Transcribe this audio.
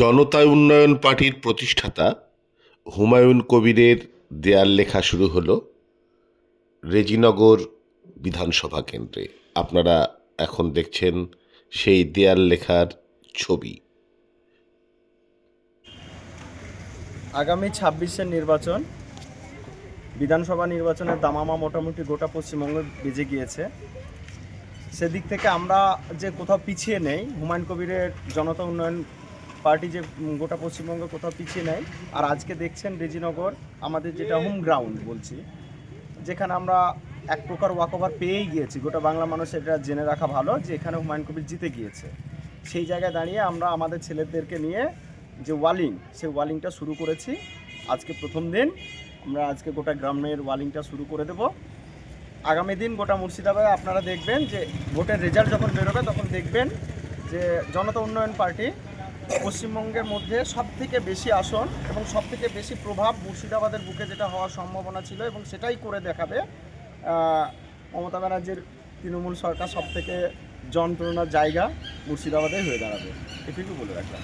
জনতা উন্নয়ন পার্টির প্রতিষ্ঠাতা হুমায়ুন কবিরের দেয়াল লেখা শুরু হলো রেজিনগর বিধানসভা কেন্দ্রে। আপনারা এখন দেখছেন সেই দেয়াল লেখার ছবি। আগামী ২৬-এর নির্বাচন, বিধানসভা নির্বাচনের দামামা মোটামুটি গোটা পশ্চিমবঙ্গে বেজে গিয়েছে। সেদিক থেকে আমরা যে কোথাও পিছিয়ে নেই, হুমায়ুন কবিরের জনতা উন্নয়ন পার্টি যে গোটা পশ্চিমবঙ্গে কোথাও পিছিয়ে নেই। আর আজকে দেখছেন রেজিনগর আমাদের যেটা হোম গ্রাউন্ড বলছি, যেখানে আমরা এক প্রকার ওয়াকওভার পেয়েই গিয়েছি। গোটা বাংলা মানুষ এটা জেনে রাখা ভালো যে এখানে হুমায়ুন কবির জিতে গিয়েছে। সেই জায়গায় দাঁড়িয়ে আমরা আমাদের ছেলেদেরকে নিয়ে যে সেই ওয়ালিংটা শুরু করেছি। আজকে প্রথম দিন আমরা আজকে গোটা গ্রামের ওয়ালিংটা শুরু করে দেব। আগামী দিন গোটা মুর্শিদাবাদে আপনারা দেখবেন যে ভোটের রেজাল্ট যখন বেরোবে তখন দেখবেন যে জনতা উন্নয়ন পার্টি পশ্চিমবঙ্গের মধ্যে সবথেকে বেশি আসন এবং সবথেকে বেশি প্রভাব মুর্শিদাবাদের বুকে যেটা হওয়ার সম্ভাবনা ছিল এবং সেটাই করে দেখাবে। মমতা ব্যানার্জির তৃণমূল সরকার সবথেকে যন্ত্রণার জায়গা মুর্শিদাবাদে হয়ে দাঁড়াবে, এটুকু বলে রাখলাম।